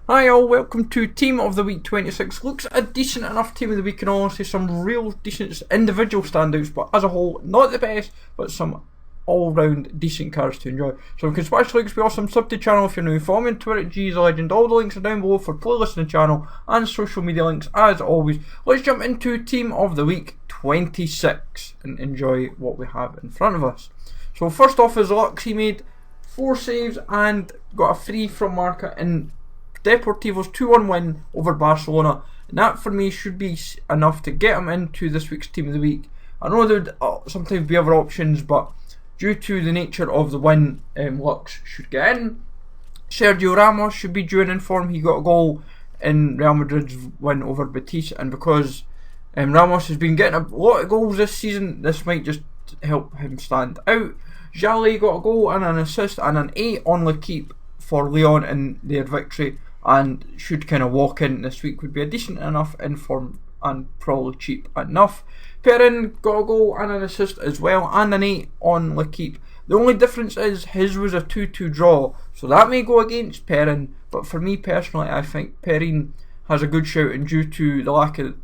Hi all, welcome to Team of the Week 26. Looks a decent enough Team of the Week and honestly some real decent individual standouts, but as a whole, not the best, but some all-round decent cards to enjoy. So if you can smash the links, be awesome, sub to the channel if you're new, follow me on Twitter at GZLegend, all the links are down below for playlists on the channel and social media links as always. Let's jump into Team of the Week 26 and enjoy what we have in front of us. So first off is Lux. He made 4 saves and got a free from Marca in Deportivo's 2-1 win over Barcelona, and that for me should be enough to get him into this week's Team of the Week. I know there would sometimes be other options, but due to the nature of the win, Lux should get in. Sergio Ramos should be due in form. He got a goal in Real Madrid's win over Betis, and because Ramos has been getting a lot of goals this season, this might just help him stand out. Jale got a goal and an assist and an 8 on L'Equipe for Lyon in their victory, and should kind of walk in this week. Would be a decent enough inform and probably cheap enough. Perrin got a goal and an assist as well, and an 8 on L'Equipe. The only difference is his was a 2-2 draw, so that may go against Perrin, but for me personally I think Perrin has a good shout, and due to the lack of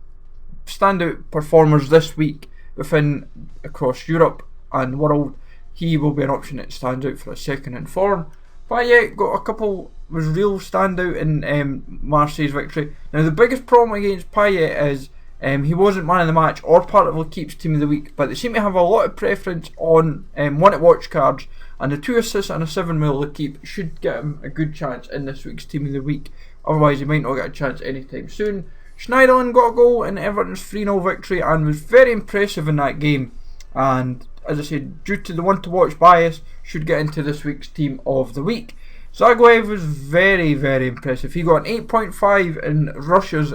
standout performers this week across Europe and world, he will be an option that stands out for a second in form. Payet got a couple, was real standout in Marseille's victory. Now the biggest problem against Payet is he wasn't man of the match or part of L'Equipe's Team of the Week, but they seem to have a lot of preference on want to watch cards, and the 2 assists and a 7 mil L'Equipe should get him a good chance in this week's Team of the Week. Otherwise he might not get a chance anytime soon. Schneiderlin got a goal in Everton's 3-0 victory and was very impressive in that game, and as I said, due to the want to watch bias, should get into this week's Team of the Week. Zagoev was very, very impressive. He got an 8.5 in Russia's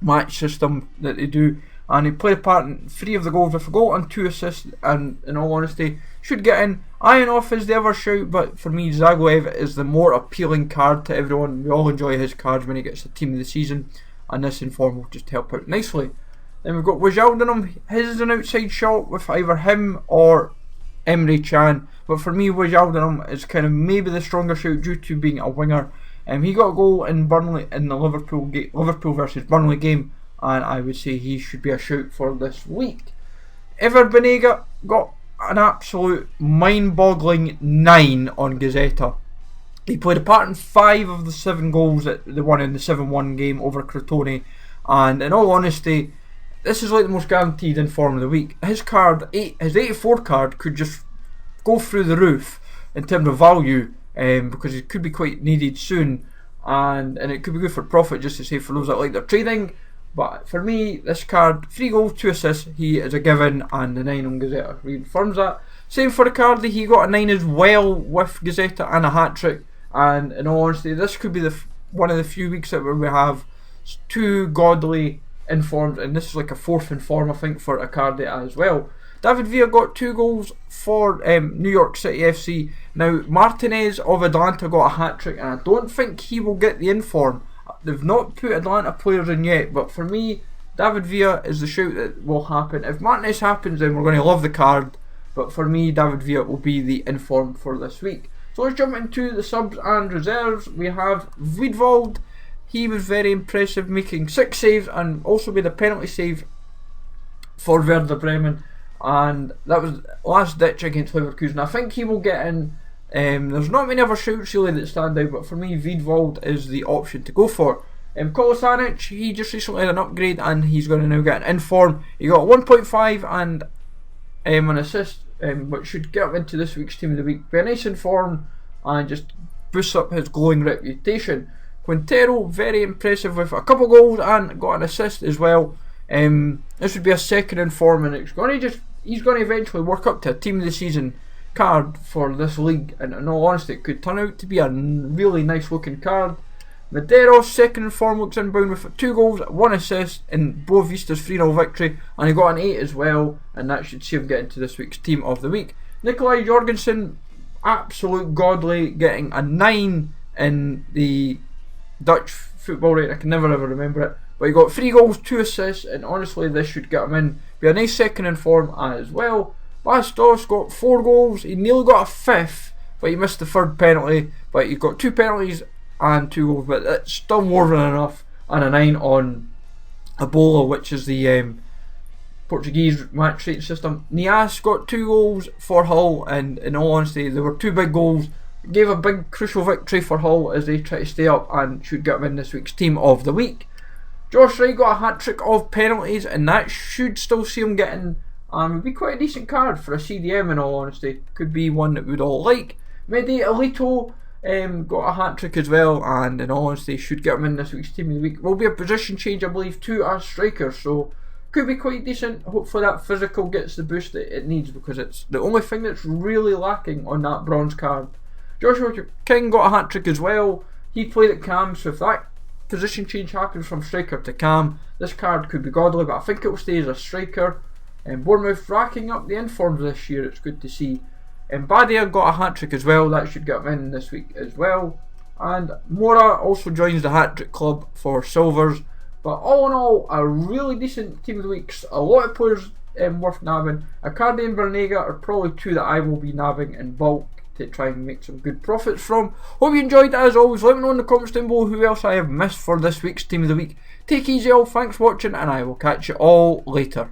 match system that they do, and he played a part in 3 of the goals with a goal and 2 assists, and in all honesty should get in. Ionov is the other shout, but for me Zagoev is the more appealing card to everyone. We all enjoy his cards when he gets the Team of the Season, and this inform will just help out nicely. Then we've got Wijnaldum. His is an outside shot with either him or Emre Can, but for me Wijnaldum is kind of maybe the stronger shout due to being a winger. He got a goal in Burnley in the Liverpool versus Burnley game, and I would say he should be a shout for this week. Banega got an absolute mind-boggling 9 on Gazzetta. He played a part in 5 of the 7 goals that they won in the 7-1 game over Crotone, and in all honesty, this is like the most guaranteed inform of the week. His 84 card could just go through the roof in terms of value, because it could be quite needed soon, and it could be good for profit, just to say, for those that like their trading. But for me, this card, 3 goals, 2 assists, he is a given, and the 9 on Gazzetta reaffirms that. Same for Icardi, he got a 9 as well with Gazzetta and a hat-trick, and in all honesty, this could be one of the few weeks that where we have 2 godly informed, and this is like a 4th inform I think for Icardi as well. David Villa got 2 goals for New York City FC. Now Martinez of Atlanta got a hat-trick, and I don't think he will get the inform. They've not put Atlanta players in yet, but for me David Villa is the shout that will happen. If Martinez happens, then we're going to love the card, but for me David Villa will be the inform for this week. So let's jump into the subs and reserves. We have Wiedwald. He was very impressive, making 6 saves and also made a penalty save for Werder Bremen, and that was last ditch against Leverkusen. I think he will get in. There's not many other shouts really that stand out, but for me Wiedwald is the option to go for. Kolasanic, he just recently had an upgrade and he's going to now get an inform. He got 1.5 and an assist, which should get him into this week's Team of the Week. Be a nice inform and just boosts up his glowing reputation. Quintero, very impressive with a couple goals and got an assist as well. This would be a second inform, and he's going to eventually work up to a Team of the Season card for this league, and in all honesty it could turn out to be a really nice looking card. Medeiros, second inform, looks inbound with 2 goals, 1 assist in Boavista's 3-0 victory, and he got an 8 as well, and that should see him get into this week's Team of the Week. Nikolai Jorgensen, absolute godly, getting a 9 in the Dutch football rate. I can never ever remember it, but he got 3 goals, 2 assists, and honestly this should get him in. Be a nice second in form as well. Bastos got 4 goals, he nearly got a 5th, but he missed the 3rd penalty, but he got 2 penalties and 2 goals, but it's still more than enough. And a 9 on Ebola, which is the Portuguese match rate system. Nias got 2 goals for Hull, and in all honesty, they were 2 big goals. Gave a big crucial victory for Hull as they try to stay up and should get them in this week's Team of the Week. Josh Wright got a hat-trick of penalties, and that should still see him getting would be quite a decent card for a CDM in all honesty. Could be one that we'd all like. Mehdi Alito got a hat-trick as well, and in all honesty should get him in this week's Team of the Week. Will be a position change, I believe, to a striker, so could be quite decent. Hopefully that physical gets the boost that it needs, because it's the only thing that's really lacking on that bronze card. Joshua King got a hat-trick as well. He played at Cam, so if that position change happens from striker to Cam, this card could be godly, but I think it will stay as a striker. And Bournemouth racking up the informs this year, it's good to see. And Banega got a hat-trick as well, that should get him in this week as well. And Mora also joins the hat-trick club for Silvers. But all in all, a really decent Team of the Weeks. A lot of players worth nabbing. Icardi and Banega are probably 2 that I will be nabbing in bulk to try and make some good profits from. Hope you enjoyed. As always, let me know in the comments down below who else I have missed for this week's Team of the Week. Take it easy all, thanks for watching, and I will catch you all later.